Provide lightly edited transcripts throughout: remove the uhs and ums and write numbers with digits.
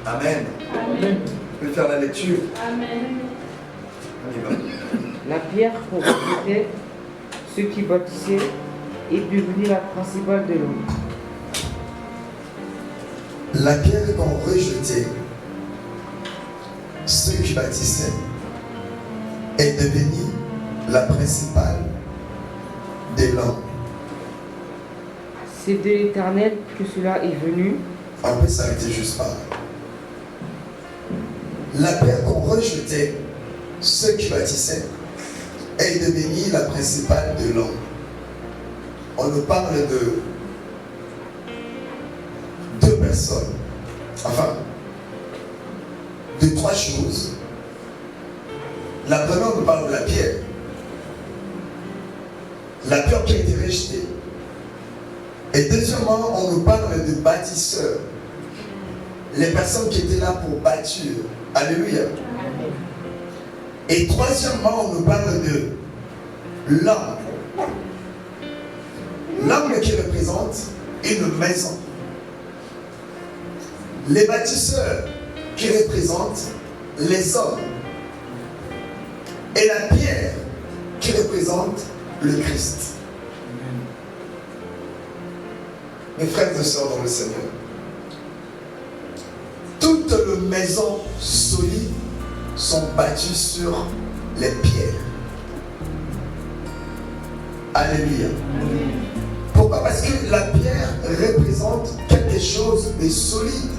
Amen. Amen. Je vais faire la lecture. Amen. On y va. La pierre qu'on rejetait, ceux qui bâtissaient, est devenue la principale de l'homme. La pierre qu'on rejetait, ceux qui bâtissaient, est devenue la principale de l'homme. C'est de l'Éternel que cela est venu. On peut s'arrêter juste par là. La pierre qu'on rejetait, ceux qui bâtissaient, est devenue la principale de l'homme. On nous parle de deux personnes, enfin, de trois choses. La première, on nous parle de la pierre. La pierre qui a été rejetée. Et deuxièmement, on nous parle de bâtisseurs. Les personnes qui étaient là pour bâtir. Alléluia. Et troisièmement, on nous parle de l'homme. L'homme qui représente une maison. Les bâtisseurs qui représentent les hommes. Et la pierre qui représente le Christ. Mes frères et sœurs dans le Seigneur, toutes les maisons solides sont bâties sur les pierres. Alléluia. Amen. Pourquoi? Parce que la pierre représente quelque chose de solide.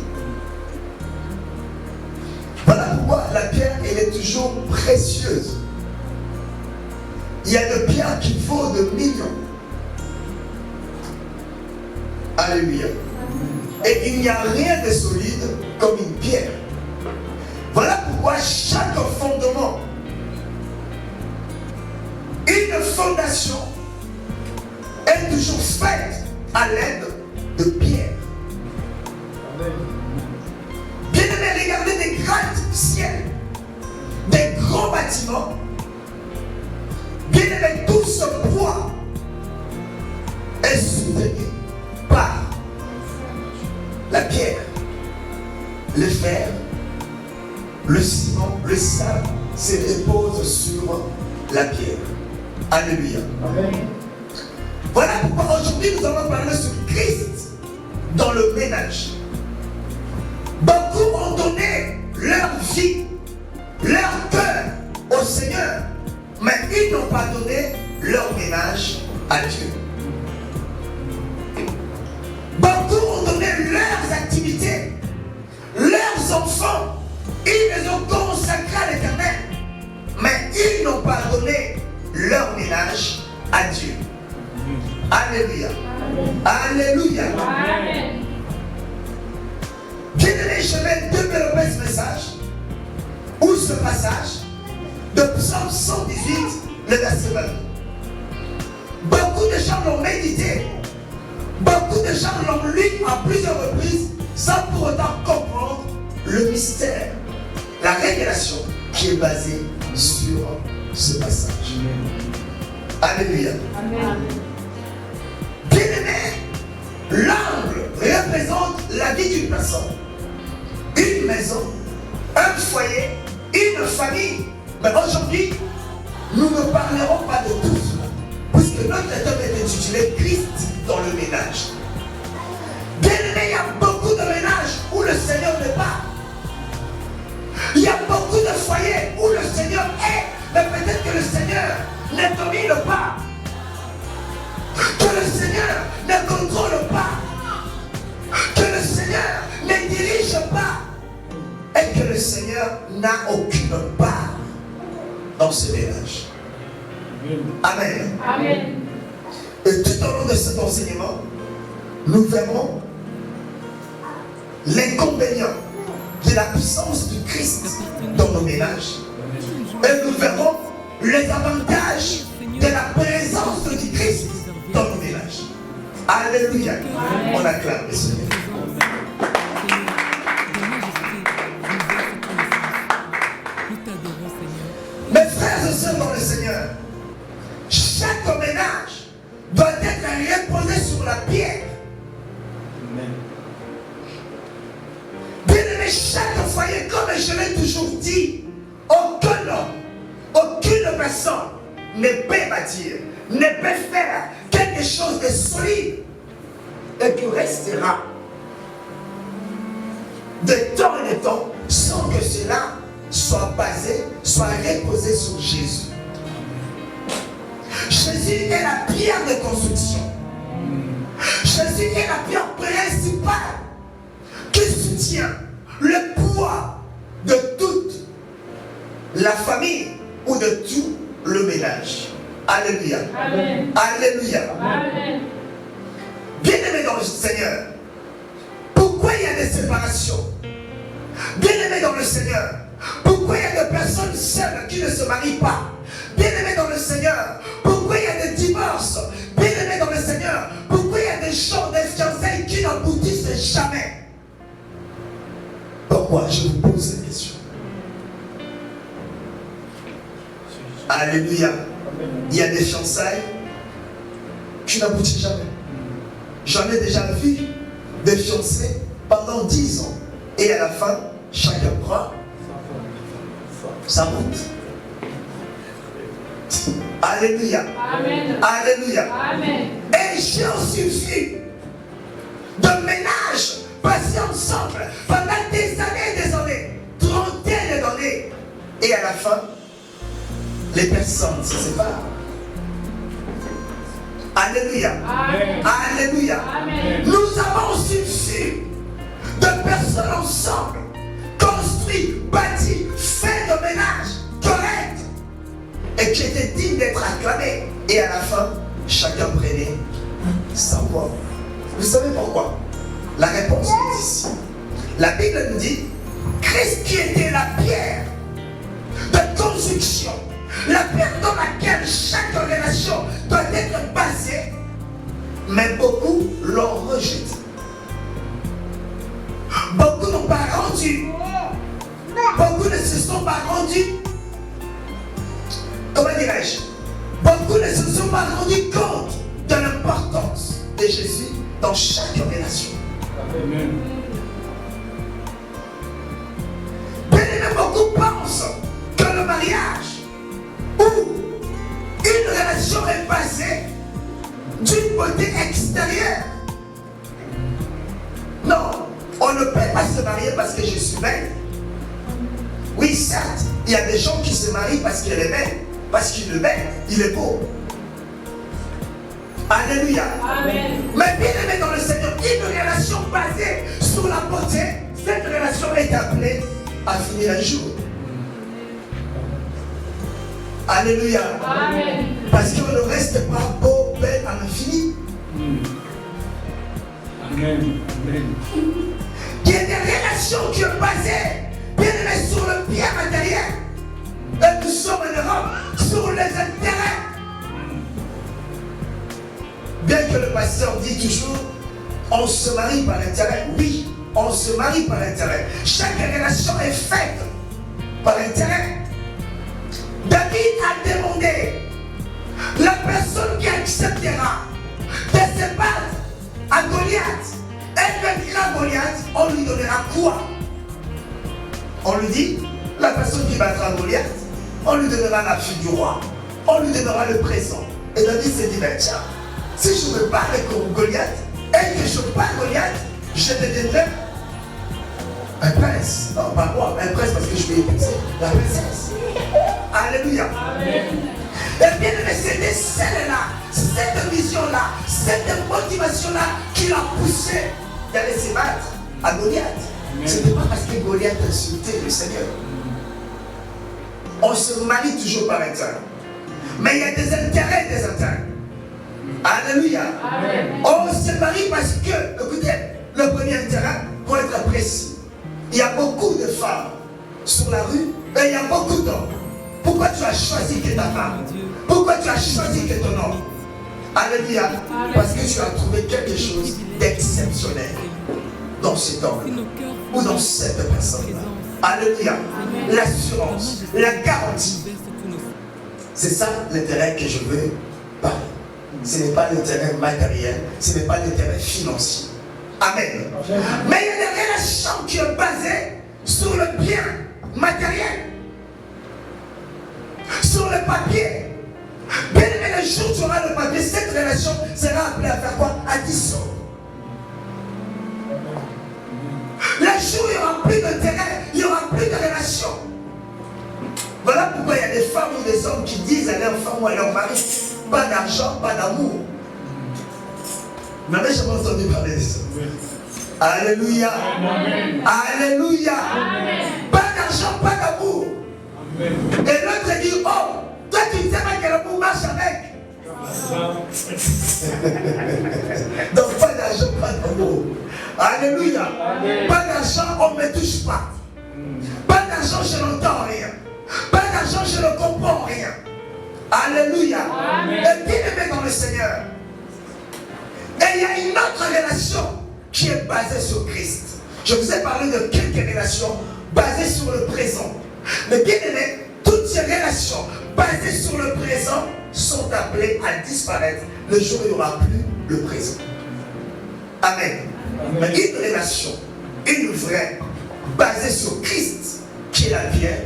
Voilà pourquoi la pierre, elle est toujours précieuse. Il y a des pierres qui vaut de millions. Alléluia. Et il n'y a rien de solide comme une pierre. Voilà pourquoi chaque fondement, une fondation est toujours faite à l'aide de pierres. Bien aimé, regardez des grands ciels, des grands bâtiments. Bien aimé, tout ce poids est soutenu par la pierre, le fer, le ciment, le sable se repose sur la pierre. Alléluia. Amen. Voilà pourquoi aujourd'hui nous allons parler sur Christ dans le ménage. Beaucoup ont donné leur vie, leur cœur au Seigneur, mais ils n'ont pas donné leur ménage à Dieu. Beaucoup ont donné leurs activités, leurs enfants, ils les ont consacrés à l'Éternel, mais ils n'ont pas donné leur ménage à Dieu. Alléluia. Amen. Alléluia. Amen. Bien aimé, je vais développer ce message ou ce passage de Psaume 118, le verset 20. Beaucoup de gens l'ont médité. Beaucoup de gens l'ont lu à plusieurs reprises sans pour autant comprendre le mystère, la révélation qui est basée sur ce passage. Alléluia. Amen. Bien aimé, l'angle représente la vie d'une personne, une maison, un foyer, une famille. Mais aujourd'hui, nous ne parlerons pas de tout cela, puisque notre thème est intitulé Christ dans le ménage. Bien aimé, il y a beaucoup de ménages où le Seigneur n'est pas. Il y a beaucoup de foyers où le Seigneur est, mais peut-être que le Seigneur ne domine pas, que le Seigneur ne contrôle pas, que le Seigneur ne dirige pas, et que le Seigneur n'a aucune part dans ce ménage. Amen. Amen. Et tout au long de cet enseignement, nous verrons l'inconvénient de l'absence du Christ dans nos ménages. Et nous verrons les avantages de la présence du Christ dans nos ménages. Alléluia. On acclame le Seigneur. Mes frères et sœurs dans le Seigneur, chaque ménage doit être reposé sur la pierre. Bien aimé, Bien-aimé, chaque foyer, comme je l'ai toujours dit, aucun homme, aucune personne ne peut bâtir, ne peut faire quelque chose de solide et qui restera de temps en temps sans que cela soit basé, soit reposé sur Jésus. Jésus est la pierre de construction. Jésus est la pierre principale qui soutient le poids de toute la famille ou de tout le ménage. Alléluia. Amen. Alléluia. Amen. Bien-aimés dans le Seigneur, pourquoi il y a des séparations? Bien-aimés dans le Seigneur, pourquoi il y a des personnes seules qui ne se marient pas? Bien-aimés dans le Seigneur, pourquoi il y a des divorces? Bien-aimés dans le Seigneur, pourquoi il y a des gens, des fiançailles qui n'aboutissent jamais? Pourquoi? Je vous pose cette question. Alléluia. Il y a des fiançailles qui n'aboutissent jamais. J'en ai déjà vu des fiancés pendant 10 ans. Et à la fin, chacun prend sa route. Alléluia. Amen. Alléluia. Amen. Et j'ai aussi vu de ménages passés ensemble pendant des années, trentaines d'années. Et à la fin, les personnes se séparent. Alléluia. Amen. Alléluia. Amen. Nous avons aussi vu de personnes ensemble, construit, bâti, fait de ménage correct et qui étaient dignes d'être acclamés. Et à la fin, chacun prenait sa voie. Vous savez pourquoi? La réponse est ici. La Bible nous dit, Christ qui était la pierre de construction, la pierre dans laquelle chaque relation doit être basée, mais beaucoup l'ont rejeté. Beaucoup n'ont pas rendu. Beaucoup ne se sont pas rendus. Comment dirais-je? Beaucoup ne se sont pas rendus compte de l'importance de Jésus dans chaque relation. Amen. Bien-aimés, beaucoup pensent que le mariage ou une relation est basée d'une beauté extérieure. Non, on ne peut pas se marier parce que je suis belle. Oui, certes, il y a des gens qui se marient parce qu'elle est belle, parce qu'il est belle, il est beau. Alléluia. Amen. Mais bien aimé dans le Seigneur, une relation basée sur la beauté, cette relation est appelée à finir un jour. Alléluia. Amen. Parce qu'on ne reste pas beau, belle à l'infini. Amen. Amen. Il y a des relations qui sont basées, bien aimé, sur le bien matériel. Et nous sommes en Europe sur les intérêts. Bien que le pasteur dit toujours, on se marie par intérêt. Oui, on se marie par intérêt. Chaque relation est faite par intérêt. David a demandé la personne qui acceptera de se battre à Goliath. Elle vaincra Goliath, on lui donnera quoi? On lui dit, la personne qui battra Goliath, on lui donnera la fille du roi. On lui donnera le présent. Et David s'est dit, ben tiens, si je me bats avec Goliath et que je bats Goliath, je deviendrai un prince. Non, pas moi, un prince parce que je vais épouser la princesse. Alléluia. Amen. Et bien aimé, c'était celle-là, cette vision-là, cette motivation-là qui l'a poussé d'aller se battre à Goliath. Ce n'était pas parce que Goliath insultait le Seigneur. On se marie toujours par intérêt. Mais il y a des intérêts et des intérêts. Alléluia. Amen. On se marie parce que, écoutez, le premier intérêt, pour être précis, il y a beaucoup de femmes sur la rue et il y a beaucoup d'hommes. Pourquoi tu as choisi que ta femme? Pourquoi tu as choisi que ton homme? Alléluia. Parce que tu as trouvé quelque chose d'exceptionnel dans cet homme ou dans cette personne-là. Alléluia. L'assurance, la garantie. C'est ça l'intérêt que je veux parler. Ce n'est pas l'intérêt matériel, ce n'est pas l'intérêt financier. Amen. Mais il y a des relations qui sont basées sur le bien matériel, sur le papier. Bien aimé, le jour où tu auras le papier, cette relation sera appelée à faire quoi? À dissoudre. Le jour où il n'y aura plus d'intérêt, il n'y aura plus de relation. Voilà pourquoi il y a des femmes ou des hommes qui disent à leur femme ou à leur mari, pas d'argent, pas d'amour. Vous n'avez jamais entendu parler de ça. Alléluia. Amen. Alléluia. Amen. Pas d'argent, pas d'amour. Amen. Et l'autre dit, oh, toi tu ne sais pas que l'amour marche avec. Donc pas d'argent, pas d'amour. Alléluia. Amen. Pas d'argent, on ne me touche pas. Pas d'argent, je n'entends rien. Pas d'argent, je ne comprends rien. Alléluia. Amen. Et bien aimé dans le Seigneur. Et il y a une autre relation qui est basée sur Christ. Je vous ai parlé de quelques relations basées sur le présent. Mais bien aimé, toutes ces relations basées sur le présent sont appelées à disparaître le jour où il n'y aura plus le présent. Amen. Mais une relation, une vraie, basée sur Christ, qui est la pierre,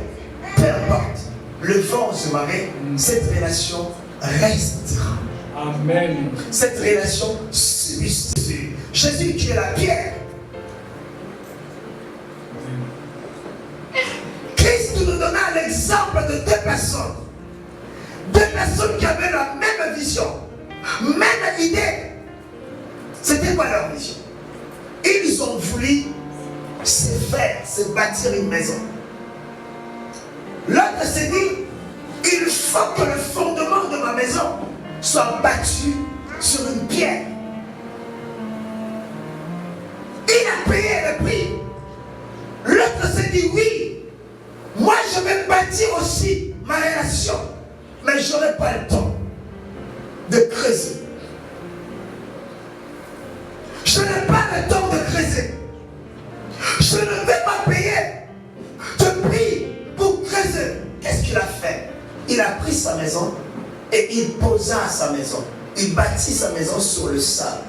peu importe le vent ou se marée, cette relation restera. Amen. Cette relation subsiste. Jésus qui est la pierre. Christ nous donna l'exemple de deux personnes. Deux personnes qui avaient la même vision, même idée. C'était quoi leur vision? Ils ont voulu se faire, se bâtir une maison. L'autre s'est dit, il faut que le fondement de ma maison soit battu sur une pierre. Il a payé le prix. L'autre s'est dit, oui, moi je vais bâtir aussi ma relation, mais je n'aurai pas le temps de creuser. Je n'ai pas le temps de creuser. Je ne vais pas payer de prix pour creuser. Qu'est-ce qu'il a fait? Il a pris sa maison et il posa sa maison. Il bâtit sa maison sur le sable.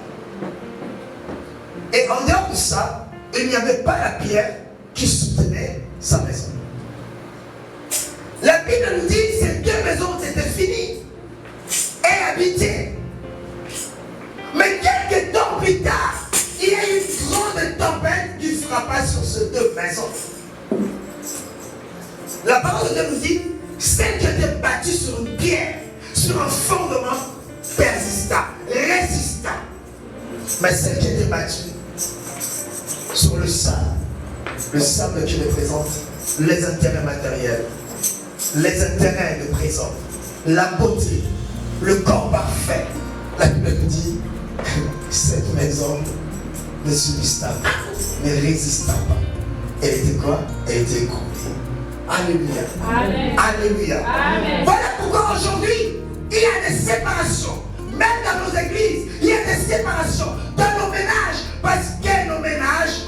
Et en dehors de ça, il n'y avait pas la pierre qui soutenait sa maison. La Bible nous dit que ces deux maisons étaient finies et habitées. Mais quelques temps plus tard, il y a eu une grande tempête qui frappa sur ces deux maisons. La parole de Dieu nous dit, celle qui était bâtie sur une pierre, sur un fondement persistant, résistant. Mais celle qui était bâtie sur le sable qui représente les intérêts matériels, les intérêts de présent, la beauté, le corps parfait. La Bible nous dit, cette maison ne subsista pas, ne résista pas. Elle était quoi? Elle était écroulée. Alléluia. Amen. Alléluia. Amen. Voilà pourquoi aujourd'hui, il y a des séparations. Même dans nos églises, il y a des séparations. Dans nos ménages, parce que nos ménages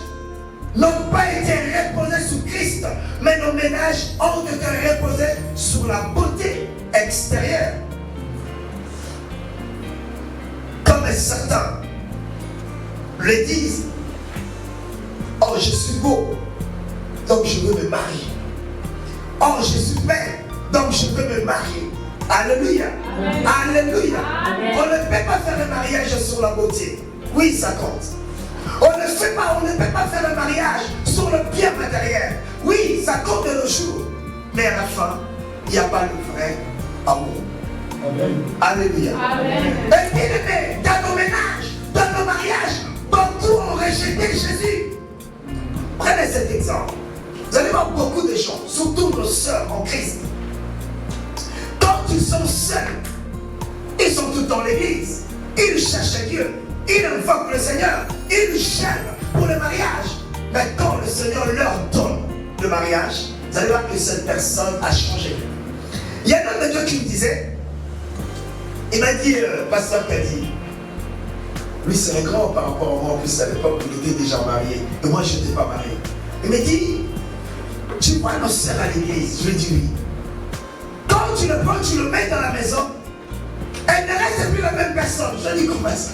n'ont pas été reposés sur Christ, mais nos ménages ont été reposés sur la beauté extérieure. Comme certains le disent, oh je suis beau, donc je veux me marier. Oh je suis belle, donc je veux me marier. Alléluia. Amen. Alléluia. Amen. On ne peut pas faire le mariage sur la beauté. Oui, ça compte. On ne peut pas faire le mariage sur le bien matériel. Oui, ça compte de nos jours. Mais à la fin, il n'y a pas le vrai amour. Amen. Alléluia. Amen. Et bien aimé, dans nos ménages, dans nos mariages, beaucoup ont rejeté Jésus. Prenez cet exemple. Vous allez voir beaucoup de gens, surtout nos sœurs en Christ. Quand ils sont seuls, ils sont tous dans l'église. Ils cherchent Dieu. Ils invoquent le Seigneur. Ils gênent pour le mariage. Mais quand le Seigneur leur donne le mariage, vous allez voir que cette personne a changé. Il y a un homme de Dieu qui me disait, il m'a dit, pasteur Kadi, lui c'est un grand par rapport à moi, en plus à l'époque où il était déjà marié, et moi je n'étais pas marié. Il m'a dit, tu vois nos sœurs à l'église? Je lui ai dit oui. Quand tu le prends, tu le mets dans la maison, elle ne reste plus la même personne. Je lui ai dit comment ça?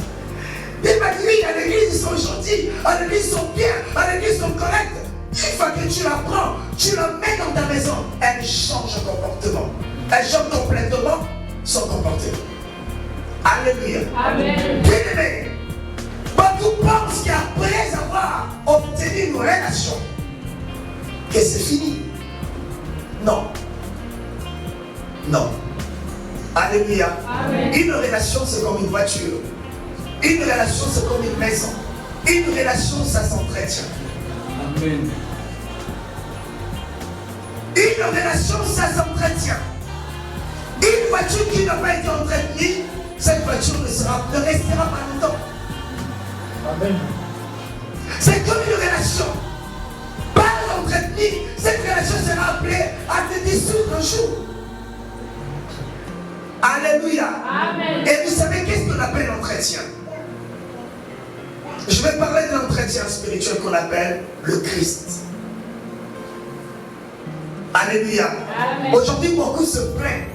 Il m'a dit oui, à l'église ils sont gentils, à l'église ils sont bien, à l'église ils sont corrects. Une fois que tu la prends, tu la mets dans ta maison, elle change son comportement. Elle change complètement son comportement. Alléluia. Amen. Bien-aimé, beaucoup pensent qu'après avoir obtenu une relation, que c'est fini. Non. Non. Alléluia. Amen. Une relation, c'est comme une voiture. Une relation, c'est comme une maison. Une relation, ça s'entretient. Amen. Une relation, ça s'entretient. Une voiture qui n'a pas été entretenue, cette voiture ne restera pas longtemps. Amen. C'est comme une relation. Pas entretenue, cette relation sera appelée à te dissoudre un jour. Alléluia. Amen. Et vous savez qu'est-ce qu'on appelle l'entretien? Je vais parler de l'entretien spirituel qu'on appelle le Christ. Alléluia. Amen. Aujourd'hui, beaucoup se plaignent.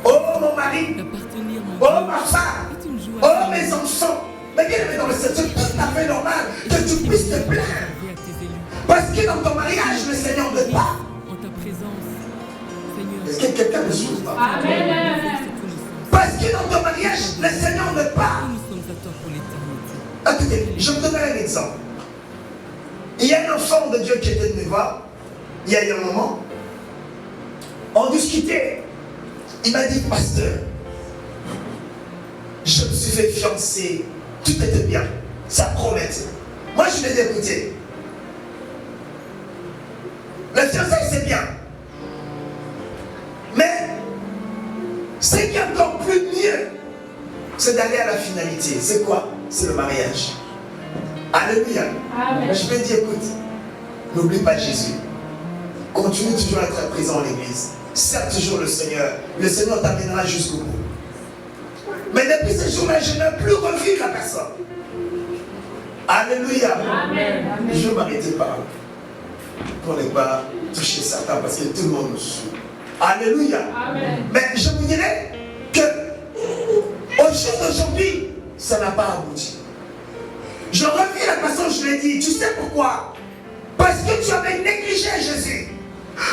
Oh mon mari, oh ma femme, oh mes enfants. Mais bien aimé dans le Seigneur, c'est tout à fait normal que tu puisses te plaindre. Parce que dans ton mariage, le Seigneur ne pas. Est-ce que quelqu'un me suit? Amen. Parce que dans ton mariage, le Seigneur ne pas. Écoutez, je vous donnerai un exemple. Il y a un enfant de Dieu qui était venu voir, il y a eu un moment, on discutait. Il m'a dit, pasteur, je me suis fait fiancer, tout était bien, ça promettait. Moi je l'ai dit, écoutez, le fiançailles c'est bien, mais ce qui est encore plus mieux, c'est d'aller à la finalité. C'est quoi? C'est le mariage. Alléluia. Amen. Je me dis, écoute, n'oublie pas Jésus. Continue toujours à être présent à l'église. Serre toujours le Seigneur t'amènera jusqu'au bout. Mais depuis ce jour-là, je n'ai plus revu la personne. Alléluia. Amen. Je ne m'arrêtais pas pour ne pas toucher Satan parce que tout le monde nous suit. Alléluia. Amen. Mais je vous dirais que au jour d'aujourd'hui, ça n'a pas abouti. Je reviens à la personne, je lui ai dit, tu sais pourquoi? Parce que tu avais négligé Jésus.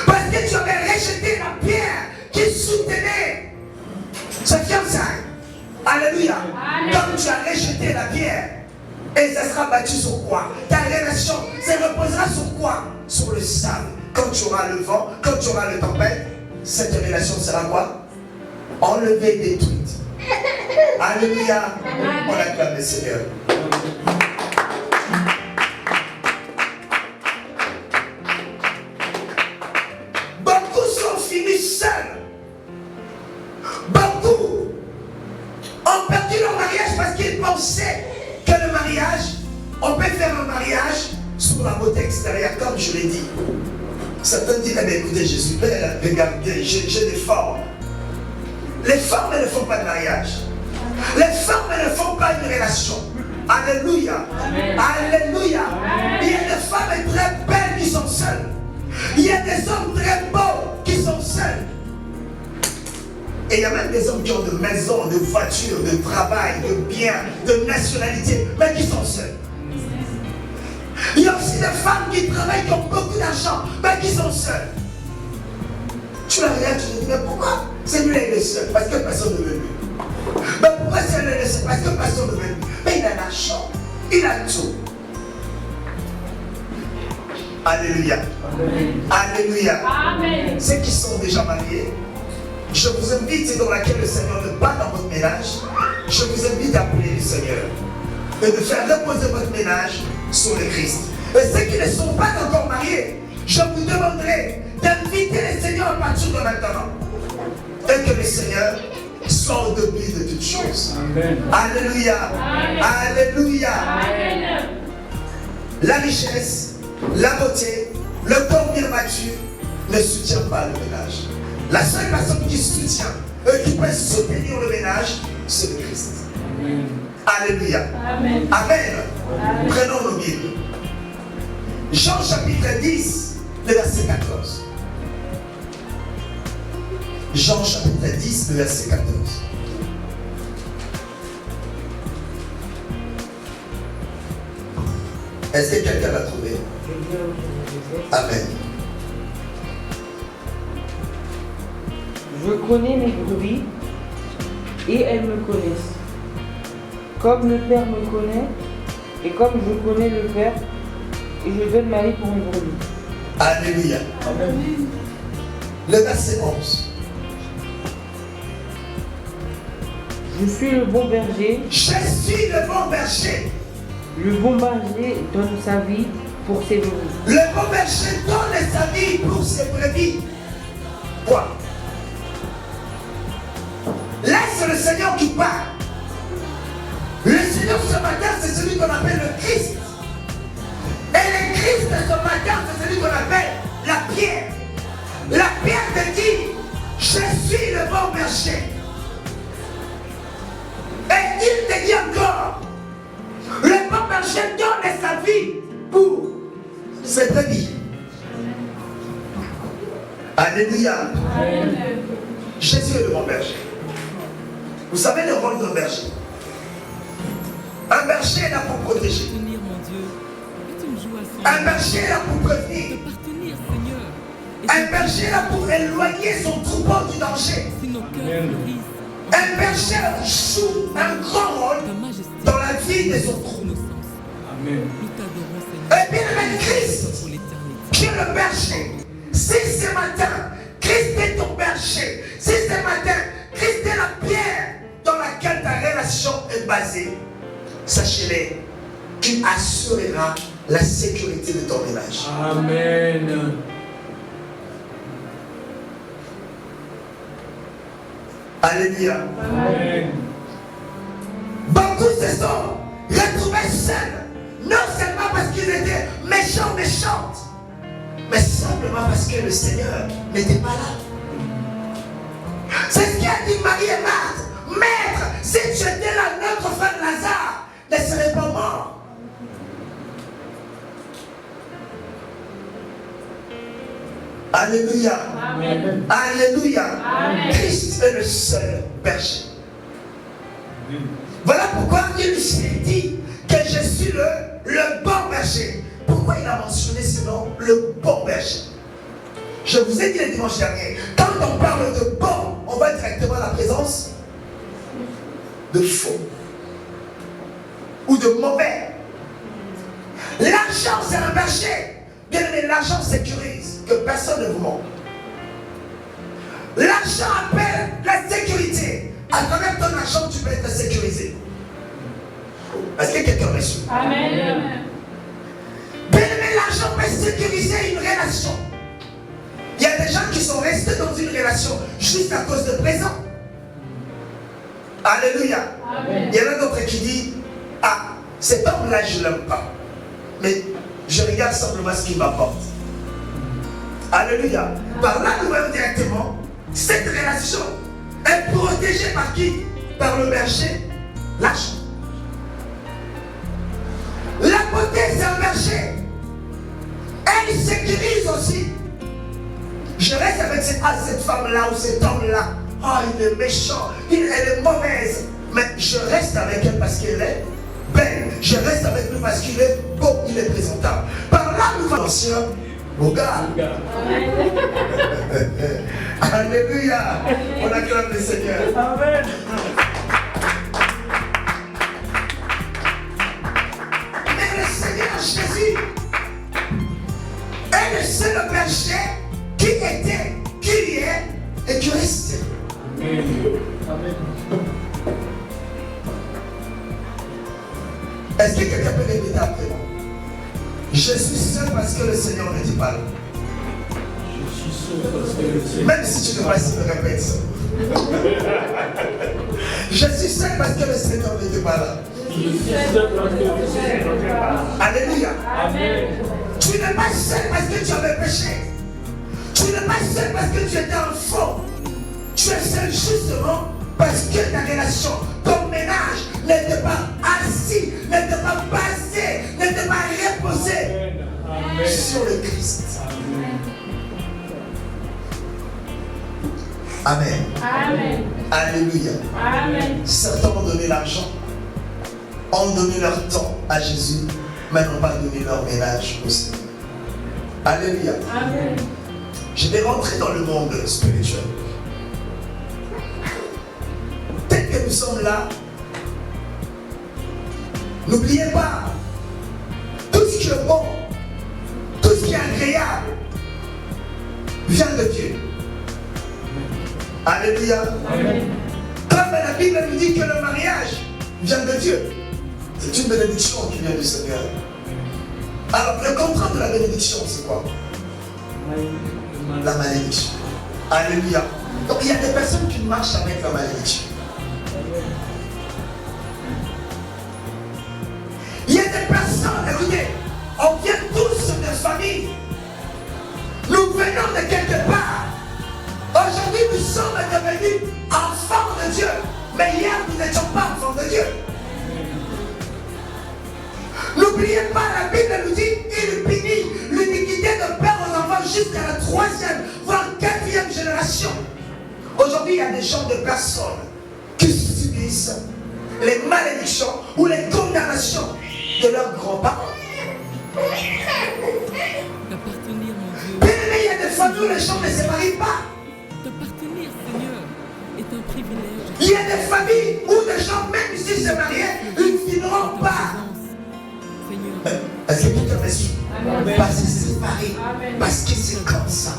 Parce que tu avais rejeté la pierre qui soutenait sa fiançaille. Alléluia. Amen. Comme tu as rejeté la pierre, et ça sera battu sur quoi? Ta relation se reposera sur quoi? Sur le sable. Quand tu auras le vent, quand tu auras le tempête, cette relation sera quoi? Enlevée, détruite. Alléluia. On acclame le Seigneur. Beaucoup sont finis seuls. Beaucoup ont perdu leur mariage parce qu'ils pensaient que le mariage, on peut faire un mariage sur la beauté extérieure, comme je l'ai dit. Certains disent, eh bien, écoutez, je suis belle, regardez, j'ai des formes. Les femmes ne font pas de mariage. Les femmes ne font pas une relation. Alléluia. Amen. Alléluia. Amen. Il y a des femmes très belles qui sont seules. Il y a des hommes très beaux qui sont seuls. Et il y a même des hommes qui ont de maisons, de voitures, de travail, de biens, de nationalité, mais qui sont seuls. Il y a aussi des femmes qui travaillent, qui ont beaucoup d'argent, mais qui sont seules. Tu la regardes, tu te dis, mais pourquoi celui-là il est seul? Parce que personne ne veut lui. Mais pourquoi celui-là il est seul? Parce que personne ne veut lui. Mais il a l'argent, il a tout. Alléluia. Alléluia. Amen. Ceux qui sont déjà mariés, je vous invite, c'est dans laquelle le Seigneur ne bat dans votre ménage, je vous invite à prier le Seigneur et de faire reposer votre ménage sur le Christ. Et ceux qui ne sont pas encore mariés, je vous demanderai d'inviter le Seigneur à partir de maintenant. Et que le Seigneur soit au-dessus de toutes choses. Amen. Alléluia. Amen. Alléluia. Amen. La richesse, la beauté, le corps bien battu ne soutient pas le ménage. La seule personne qui soutient, qui peut soutenir le ménage, c'est le Christ. Amen. Alléluia. Amen. Amen. Amen. Prenons nos Bibles. Jean chapitre 10, le verset 14. Jean chapitre 10, le verset 14. Est-ce que quelqu'un l'a trouvé? Amen. Je connais mes brebis et elles me connaissent. Comme le Père me connaît et comme je connais le Père, et je donne ma vie pour une brebis. Alléluia. Amen. Le verset 11. Je suis le bon berger. Je suis le bon berger. Le bon berger donne sa vie pour ses brebis. Le bon berger donne sa vie pour ses brebis. Quoi? Là, c'est le Seigneur qui parle. Le Seigneur ce matin, c'est celui qu'on appelle le Christ. Et le Christ ce matin, c'est celui qu'on appelle la pierre. La pierre te dit, je suis le bon berger. Et il te dit encore, le bon berger donne sa vie pour ses brebis. Alléluia. Jésus est le bon berger. Vous savez le rôle d'un berger. Un berger est là pour protéger. Un berger est là pour prévenir. Un berger est là pour éloigner son troupeau du danger. Un berger joue un grand rôle dans la vie de son troupeau. Amen. Et bien le Christ, qui est le berger, si ce matin, Christ est ton berger, si ce matin, Christ est la pierre dans laquelle ta relation est basée, sachez-le, qu'il assurera la sécurité de ton ménage. Amen. Alléluia. Amen. Beaucoup se sont retrouvés seuls, non seulement parce qu'ils étaient méchants, méchantes, mais simplement parce que le Seigneur n'était pas là. C'est ce qu'a dit Marie et Marthe. Maître, si tu étais là, notre frère Lazare ne serait pas mort. Alléluia. Amen. Alléluia. Amen. Christ est le seul berger. Voilà pourquoi il s'est dit que je suis le bon berger. Pourquoi il a mentionné ce nom, le bon berger? Je vous ai dit le dimanche dernier, quand on parle de bon, on va directement à la présence de faux ou de mauvais. L'argent, c'est un berger. Bien aimé, l'argent sécurise, que personne ne vous ment. L'argent appelle la sécurité. À travers ton argent, tu peux être sécurisé. Est-ce que quelqu'un me suit? Amen. Bien aimé, l'argent peut sécuriser une relation. Il y a des gens qui sont restés dans une relation juste à cause de présent. Alléluia. Amen. Il y en a d'autres qui disent, ah, cet homme-là, je ne l'aime pas. Mais je regarde simplement ce qu'il m'apporte. Alléluia. Par là, nous voyons directement, cette relation est protégée par qui? Par le berger, l'argent. La beauté, c'est un berger. Elle sécurise aussi. Je reste avec cette femme-là ou cet homme-là. Oh, il est méchant, elle est mauvaise. Mais je reste avec elle parce qu'elle est belle. Je reste avec lui parce qu'il est beau, il est présentable. Par là, nous voyons l'ancien beau gars. Alléluia. On acclame le Seigneur. Amen. Mais le Seigneur Jésus est le seul berger qui était, qui est et qui reste. Amen. Amen. Est-ce que quelqu'un peut répéter après moi? Je suis seul parce que le Seigneur n'était pas là. Je suis seul parce que le Seigneur. Même si tu ne vas pas répète ça. Je suis seul parce que le Seigneur n'était pas là. Je suis seul parce que le Seigneur n'était pas là. Alléluia. Amen. Tu n'es pas seul parce que tu avais péché. Tu n'es pas seul parce que tu étais un faux. Tu es seul justement parce que ta relation, ton ménage n'était pas assis, n'était pas basé, n'était pas reposé Amen. sur le Christ. Amen. Amen. Amen. Alléluia. Amen. Certains ont donné l'argent, ont donné leur temps à Jésus, mais n'ont pas donné leur ménage au Seigneur. Alléluia. Amen. Je vais rentrer dans le monde spirituel. Tel que nous sommes là, n'oubliez pas, tout ce qui est bon, tout ce qui est agréable, vient de Dieu. Alléluia. Amen. Comme la Bible nous dit que le mariage vient de Dieu, c'est une bénédiction qui vient du Seigneur. Alors, le contraire de la bénédiction, c'est quoi? La malédiction. Alléluia. Donc, il y a des personnes qui marchent avec la malédiction. Il y a des personnes, écoutez, on vient tous de familles. Nous venons de quelque part. Aujourd'hui, nous sommes devenus enfants de Dieu. Mais hier, nous n'étions pas enfants de Dieu. N'oubliez pas, la Bible nous dit, il punit l'iniquité de père aux enfants jusqu'à la 3e, voire 4e génération. Aujourd'hui, il y a des gens, de personnes qui subissent les malédictions ou les condamnations de leurs grands-parents. D'appartenir, mon Dieu. Bien-aimés, il y a des familles où les gens ne se marient pas. D'appartenir, Seigneur, est un privilège. Il y a des familles où des gens, même s'ils se mariaient, ils ne finiront pas. Seigneur, Est-ce que tout est reçu? Amen. Parce que c'est séparé. Amen. Parce que c'est comme ça.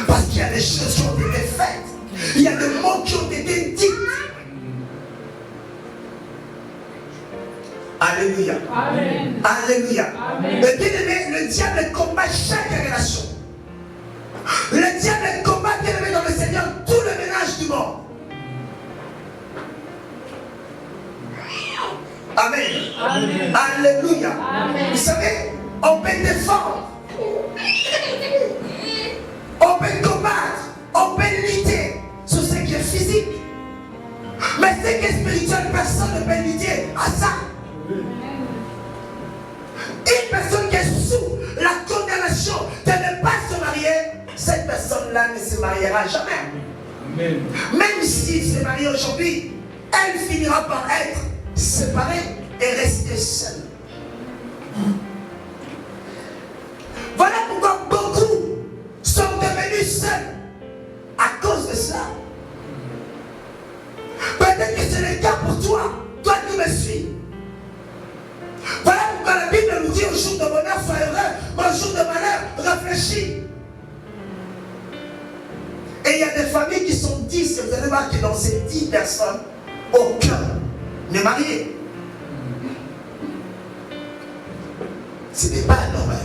Parce qu'il y a des choses qui ont été faites. Il y a des mots qui ont été dits. Alléluia. Amen. Alléluia. Amen. Mais bien aimé, le diable combat chaque relation. Le diable combat, bien aimé, dans le Seigneur, tout le ménage du monde. Amen. Amen. Alléluia. Amen. Vous savez, on peut défendre. On peut combattre. On peut lutter sur ce qui est physique. Mais ce qui est spirituel, personne ne peut lutter à ça. Une personne qui est sous la condamnation de ne pas se marier, cette personne-là ne se mariera jamais. Amen. Même s'il se marie aujourd'hui, elle finira par être séparée et rester seule. Voilà pourquoi beaucoup sont devenus seuls à cause de cela. Peut-être que c'est le cas pour toi, toi qui me suis. Voilà pourquoi la Bible nous dit au jour de bonheur, sois heureux, mais au jour de malheur, réfléchis. Et il y a des familles qui sont 10, et vous allez voir que dans ces 10 personnes, aucun n'est marié. Ce n'est pas normal.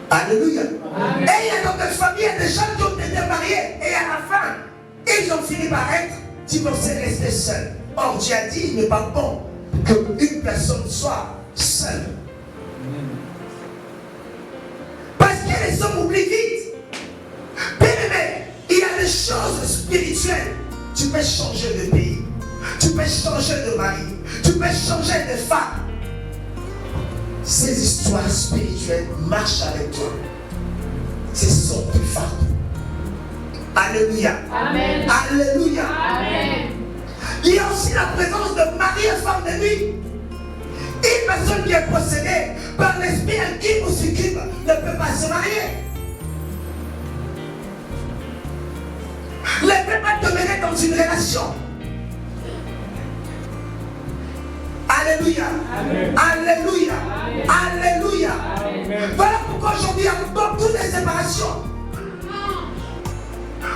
Alléluia. Amen. Et il y a dans des familles, il y a des gens qui ont été mariés, et à la fin, ils ont fini par être divorcés, restés seuls. Or, Dieu a dit, il n'est pas bon qu'une personne soit seule. Parce que les hommes oublient vite. Bien aimé, il y a des choses spirituelles. Tu peux changer de pays. Tu peux changer de mari. Tu peux changer de femme. Ces histoires spirituelles marchent avec toi. Ce sont plus fortes. Alléluia. Amen. Alléluia. Amen. Il y a aussi la présence de mari et femme de nuit. Une personne qui est possédée par l'esprit inquiet ou succube ne peut pas se marier. Ne peut pas demeurer dans une relation. Alléluia. Amen. Alléluia. Amen. Alléluia. Amen. Voilà pourquoi aujourd'hui il y a beaucoup de séparations.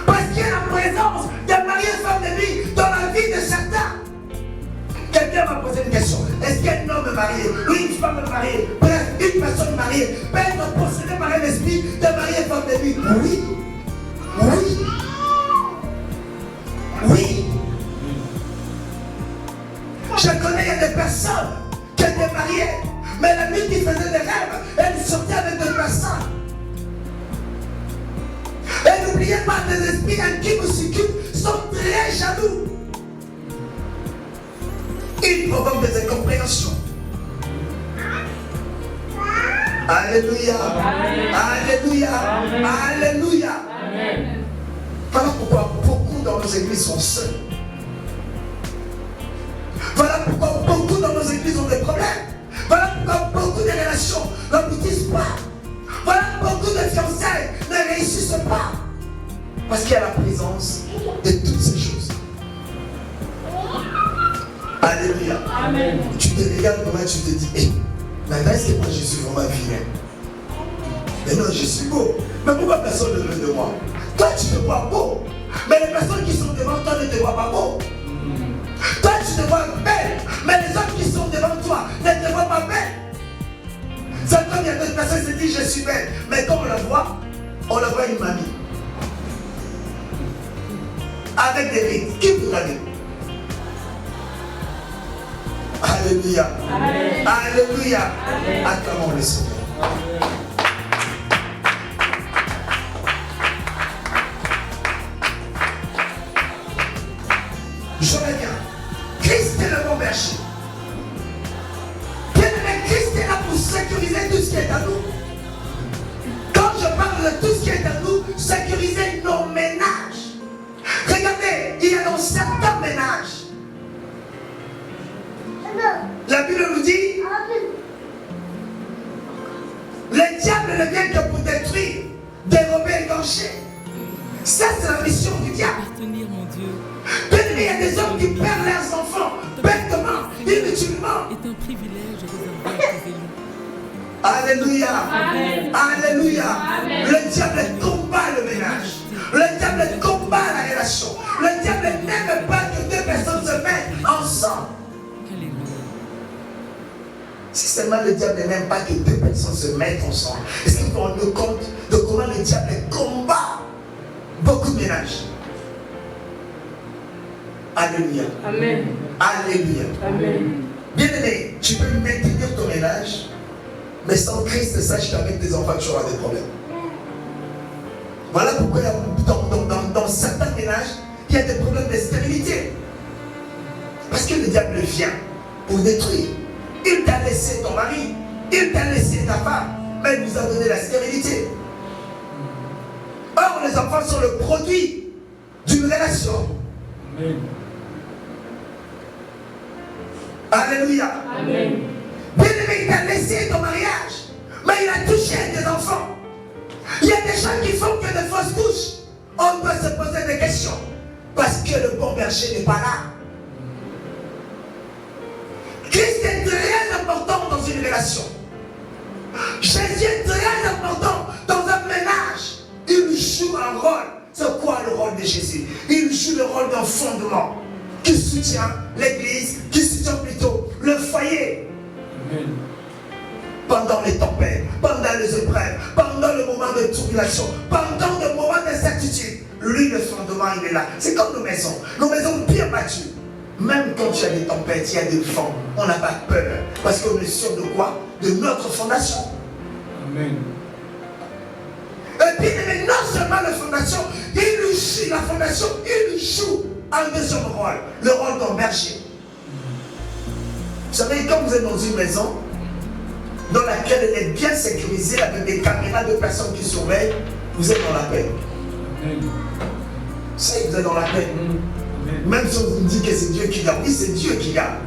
Parce qu'il y a la présence de mari et femme de nuit dans la vie de certains. Quelqu'un m'a posé une question. Est-ce qu'un homme marié ou une femme mariée, bref, une personne mariée, peut être possédée par un esprit de mari et femme de nuit? Oui. Oui. Oui. Je connais, il y a des personnes qui étaient mariées, mais la nuit qui faisait des rêves, elles sortaient avec des personnes. Et n'oubliez pas, les esprits inquiets ou succubes sont très jaloux. Ils provoquent des incompréhensions. Alléluia. Amen. Alléluia. Amen. Alléluia. Amen. Voilà pourquoi beaucoup dans nos églises sont seuls. Voilà pourquoi beaucoup dans nos églises ont des problèmes. Voilà pourquoi beaucoup n'aboutissent pas. Voilà, beaucoup de fiançailles ne réussissent pas. Parce qu'il y a la présence de toutes ces choses. Alléluia. Amen. Tu te regardes comment tu te dis, hey, maintenant est-ce que moi je suis vraiment vilain? Mais non, je suis beau. Mais pourquoi personne ne veut de moi? Toi tu te vois beau. Mais les personnes qui sont devant toi ne te voient pas beau. Toi tu te vois belle. Mais les autres qui sont devant toi ne te voient pas belle. C'est comme il y a d'autres personnes qui se disent je suis belle. Mais quand on la voit une mamie. Avec des rides. Qui vous regardez? Alléluia. Amen. Alléluia. Amen. Acclamons le Seigneur. Je reviens. Christ est le bon berger. Bien-aimé, Christ est là pour sécuriser tout ce qui est à nous. Quand je parle de tout ce qui est à nous, sécuriser nos ménages. Regardez, il y a dans certains ménages. La Bible nous dit, le diable ne vient que pour détruire, dérober, égorger. Ça, c'est la mission du diable. Appartenir, mon Dieu, Il y a des hommes qui perdent leurs enfants bêtement, inutilement. est un privilège réservé à tes élus. Alléluia. Amen. Alléluia. Amen. Le diable combat le ménage. Le diable combat la relation. Le diable n'aime pas que deux personnes se mettent ensemble. Alléluia. Si seulement le diable n'aime pas que deux personnes se mettent ensemble, est-ce qu'on se rend compte de comment le diable combat beaucoup de ménages? Alléluia. Amen. Alléluia. Amen. Bien-aimé, tu peux maintenir ton ménage, mais sans Christ, sache qu'avec tes enfants, tu auras des problèmes. Voilà pourquoi dans certains ménages, il y a des problèmes de stérilité. Parce que le diable vient pour détruire. Il t'a laissé ton mari, il t'a laissé ta femme, mais il nous a donné la stérilité. Or, les enfants sont le produit d'une relation. Amen. Alléluia. Amen. Bien-aimé, il t'a laissé ton mariage, mais il a touché des enfants. Il y a des gens qui font que de fausses couches. On doit se poser des questions. Parce que le bon berger n'est pas là. Christ est très important dans une relation. Jésus est très important dans un ménage. Il joue un rôle. C'est quoi le rôle de Jésus? Il joue le rôle d'un fondement qui soutient l'église, qui soutient plutôt le foyer. Amen. Pendant les tempêtes, pendant les épreuves, pendant le moment de tribulation, pendant le moment d'incertitude, lui, le fondement, il est là. C'est comme nos maisons bien battues. Même quand il y a des tempêtes, il y a des vents, on n'a pas peur. Parce qu'on est sûr de quoi? De notre fondation. Amen. Et puis, mais non seulement la fondation, il joue la fondation, il joue un deuxième rôle, le rôle d'un berger. Vous savez, quand vous êtes dans une maison, dans laquelle elle est bien sécurisée avec des caméras de personnes qui surveillent, vous êtes dans la paix. Amen. Si vous êtes dans la paix. Amen. Même si on vous dit que c'est Dieu qui garde, oui, c'est Dieu qui garde.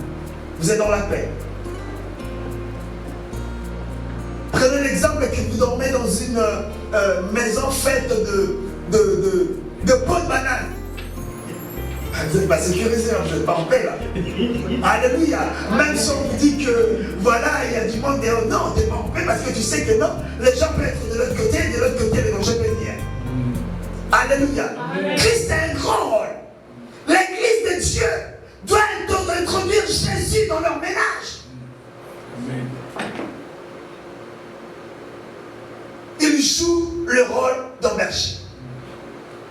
Vous êtes dans la paix. Prenez l'exemple que vous dormez dans une maison faite de peau de banane. Vous n'êtes pas sécurisé, hein, vous n'êtes pas en paix là. Alléluia. Même si on vous dit que voilà, il y a du monde dehors, non, tu n'es pas en paix parce que tu sais que non, les gens peuvent être de l'autre côté et de l'autre côté, les dangers peuvent venir. Alléluia. Amen. Christ a un grand rôle. L'église de Dieu doit introduire Jésus dans leur ménage. Amen. Il joue le rôle d'un berger.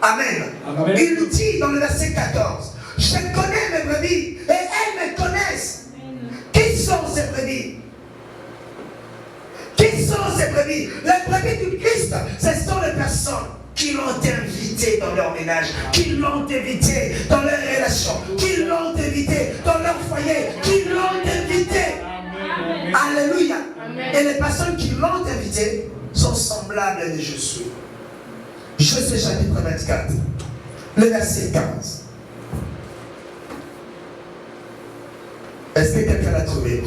Amen. Amen. Il nous dit dans le verset 14, je connais mes brebis et elles me connaissent. Qui sont ces brebis? Qui sont ces brebis? Les brebis du Christ, ce sont les personnes qui l'ont invité dans leur ménage, qui l'ont invité dans leur relation, qui l'ont invité dans leur foyer, qui l'ont invité. Amen. Alléluia. Amen. Et les personnes qui l'ont invité sont semblables à Josué. Josué chapitre 24, le verset 15. Est-ce que quelqu'un l'a trouvé?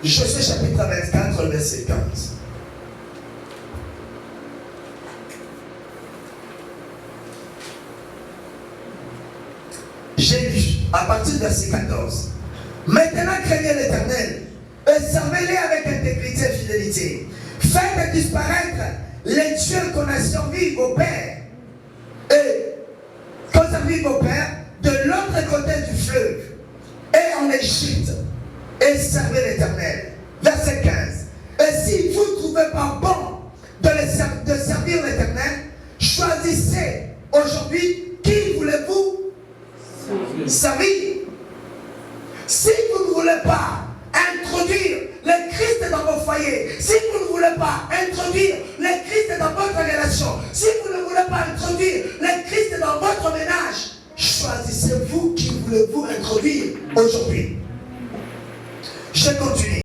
Josué chapitre chapitre 24, le verset 15. J'ai lu à partir du verset 14. Maintenant craignez l'Éternel et servez-les avec intégrité et fidélité. Faites disparaître les dieux qu'on a servi vos pères et qu'on a servi vos pères de l'autre côté du fleuve et en Égypte et servez l'Éternel. Verset 15. Et si vous ne trouvez pas bon de servir l'Éternel, choisissez aujourd'hui qui voulez-vous servir. Si vous ne voulez pas introduire le Christ dans vos foyers, si vous ne voulez pas introduire le Christ dans votre relation, si vous ne voulez pas introduire le Christ dans votre ménage, choisissez-vous qui voulez-vous introduire aujourd'hui. Je continue.